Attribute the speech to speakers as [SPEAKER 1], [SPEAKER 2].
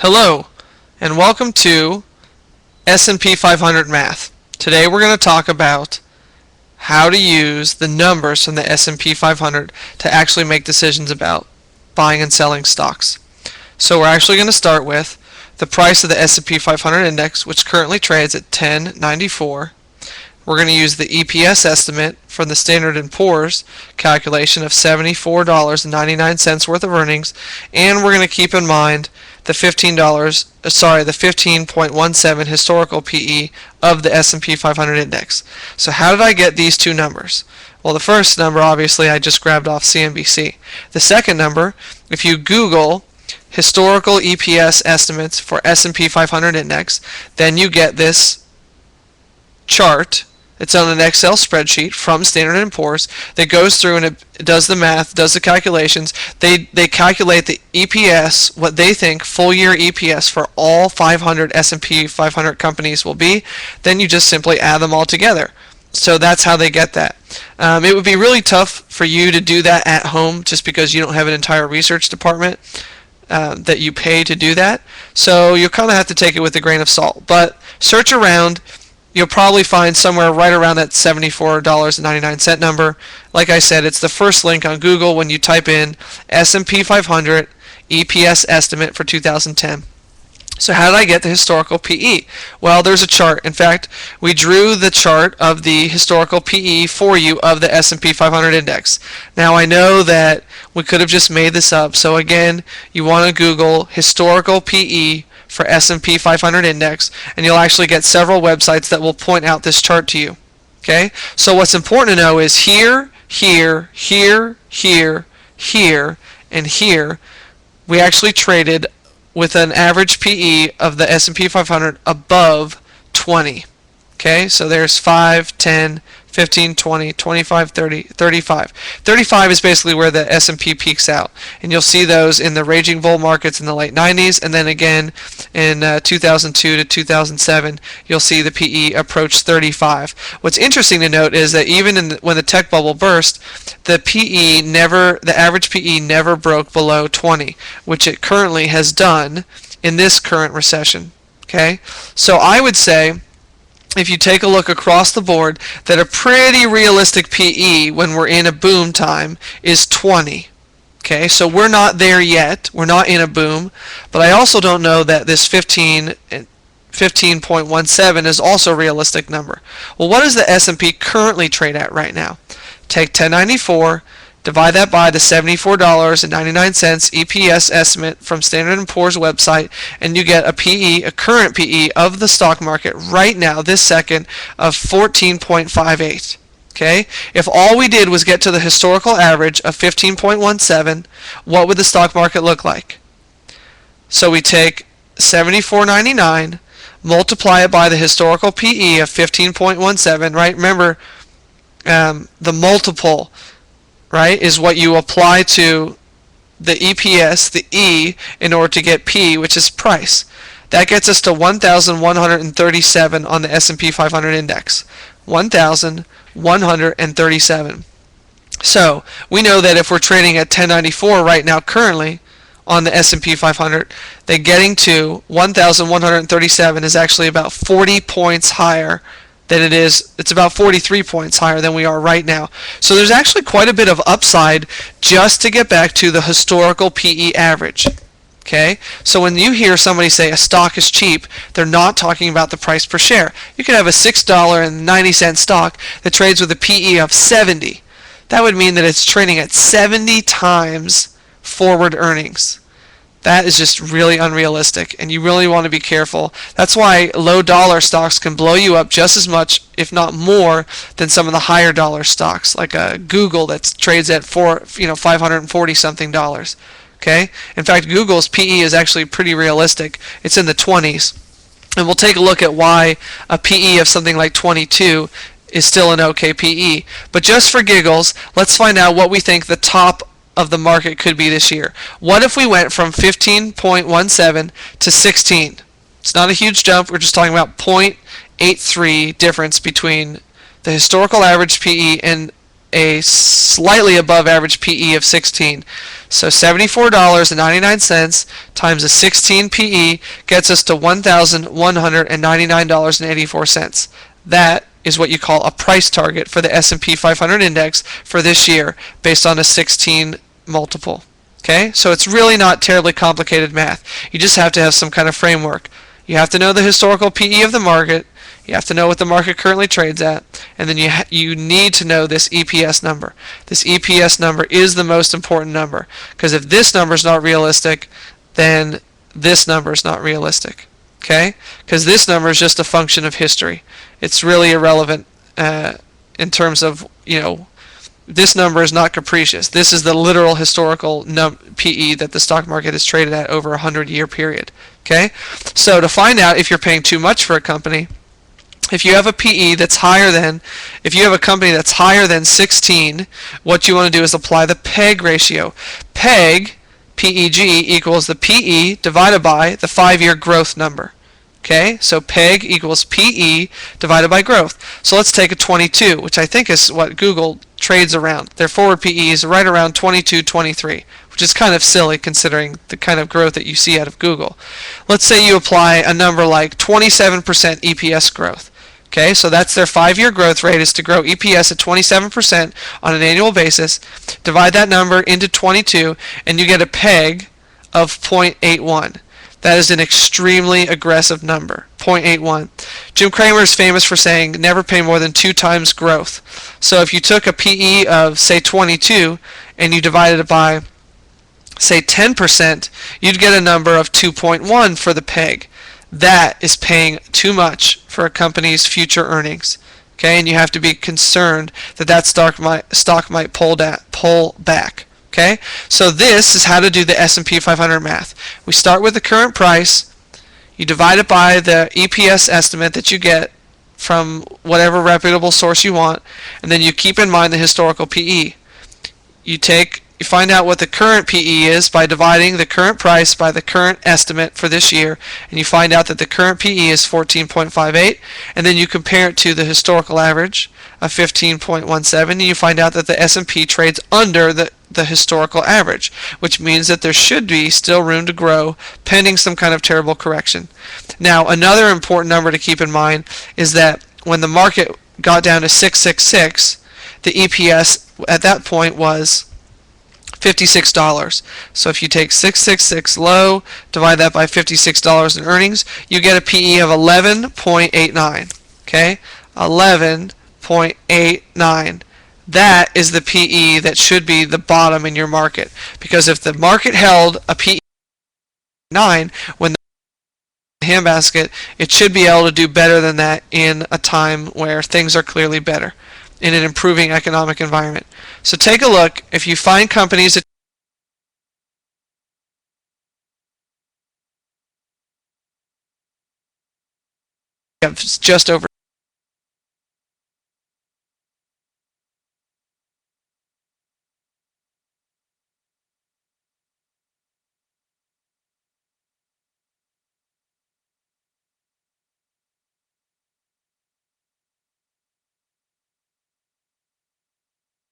[SPEAKER 1] Hello, and welcome to S&P 500 Math. Today we're going to talk about how to use the numbers from the S&P 500 to actually make decisions about buying and selling stocks. So we're actually going to start with the price of the S&P 500 index, which currently trades at 1094. We're going to use the EPS estimate from the Standard & Poor's calculation of $74.99 worth of earnings, and we're going to keep in mind the $15.17 historical PE of the S&P 500 index. So how did I get these two numbers? Well, the first number, obviously, I just grabbed off CNBC. The second number, if you Google historical EPS estimates for S&P 500 index, then you get this chart. It's on an Excel spreadsheet from Standard & Poor's that goes through and it does the math, does the calculations. They calculate the EPS, what they think full year EPS for all 500 S&P 500 companies will be. Then you just simply add them all together. So that's how they get that. It would be really tough for you to do that at home just because you don't have an entire research department that you pay to do that. So you'll kind of have to take it with a grain of salt. But search around. You'll probably find somewhere right around that $74.99 number. Like I said, it's the first link on Google when you type in S&P 500 EPS estimate for 2010. So how did I get the historical PE? Well, there's a chart. In fact, we drew the chart of the historical PE for you of the S&P 500 index. Now I know that we could have just made this up. So again, you want to Google historical PE for S&P 500 index, and you'll actually get several websites that will point out this chart to you. Okay? So what's important to know is here, here, here, here, here, and here, we actually traded with an average PE of the S&P 500 above 20. Okay? So there's 5, 10, 15, 20, 25, 30, 35. 35 is basically where the S&P peaks out. And you'll see those in the raging bull markets in the late 90s, and then again in 2002 to 2007, you'll see the PE approach 35. What's interesting to note is that even when the tech bubble burst, the average PE never broke below 20, which it currently has done in this current recession. Okay? So I would say, if you take a look across the board, that a pretty realistic PE when we're in a boom time is 20. Okay, so we're not there yet. We're not in a boom, but I also don't know that this 15.17 is also a realistic number. Well, what does the S&P currently trade at right now? Take 1094, divide that by the $74.99 EPS estimate from Standard & Poor's website, and you get a PE, a current PE of the stock market right now, this second, of 14.58. Okay? If all we did was get to the historical average of 15.17, what would the stock market look like? So we take $74.99, multiply it by the historical PE of 15.17, right? Remember, the multiple, right, is what you apply to the EPS, the E, in order to get P, which is price. That gets us to 1,137 on the S&P 500 index. 1,137. So we know that if we're trading at 1094 right now currently on the S&P 500, that getting to 1,137 is actually about 40 points higher than it is. It's about 43 points higher than we are right now. So there's actually quite a bit of upside just to get back to the historical PE average. Okay? So when you hear somebody say a stock is cheap, they're not talking about the price per share. You could have a $6.90 stock that trades with a PE of 70. That would mean that it's trading at 70 times forward earnings. That is just really unrealistic, and you really want to be careful. That's why low dollar stocks can blow you up just as much, if not more, than some of the higher dollar stocks, like a Google that trades at $540 something. Okay? In fact, Google's PE is actually pretty realistic. It's in the 20s. And we'll take a look at why a PE of something like 22 is still an okay PE. But just for giggles, let's find out what we think the top of the market could be this year. What if we went from 15.17 to 16? It's not a huge jump. We're just talking about 0.83 difference between the historical average PE and a slightly above average PE of 16. So $74.99 times a 16 PE gets us to $1,199.84. That is what you call a price target for the S&P 500 index for this year based on a 16 multiple. Okay, so it's really not terribly complicated math. You just have to have some kind of framework. You have to know the historical PE of the market. You have to know what the market currently trades at, and then you need to know this EPS number. This EPS number is the most important number, because if this number is not realistic, then this number is not realistic. Okay, because this number is just a function of history. It's really irrelevant in terms of, this number is not capricious. This is the literal historical PE that the stock market has traded at over a 100-year period. Okay, so to find out if you're paying too much for a company, if you have a PE that's higher than, if you have a company that's higher than 16, what you want to do is apply the PEG ratio. PEG, PEG, equals the PE divided by the 5-year growth number. Okay, so PEG equals PE divided by growth. So let's take a 22, which I think is what Google trades around. Their forward PE is right around 22, 23, which is kind of silly considering the kind of growth that you see out of Google. Let's say you apply a number like 27% EPS growth. Okay, so that's their 5-year growth rate, is to grow EPS at 27% on an annual basis. Divide that number into 22, and you get a PEG of 0.81. That is an extremely aggressive number, 0.81. Jim Cramer is famous for saying never pay more than 2 times growth. So if you took a PE of, say, 22 and you divided it by, say, 10%, you'd get a number of 2.1 for the PEG. That is paying too much for a company's future earnings. Okay, and you have to be concerned that that stock might pull back. Okay, so this is how to do the S&P 500 math. We start with the current price, you divide it by the EPS estimate that you get from whatever reputable source you want, and then you keep in mind the historical PE. You find out what the current PE is by dividing the current price by the current estimate for this year, and you find out that the current PE is 14.58, and then you compare it to the historical average of 15.17, and you find out that the S&P trades under the historical average, which means that there should be still room to grow pending some kind of terrible correction. Now, another important number to keep in mind is that when the market got down to 666, the EPS at that point was $56. So if you take 666 low, divide that by $56 in earnings, you get a PE of 11.89. Okay, 11.89. That is the PE that should be the bottom in your market, because if the market held a PE 9 when the handbasket, it should be able to do better than that in a time where things are clearly better in an improving economic environment. So take a look. If you find companies that have just over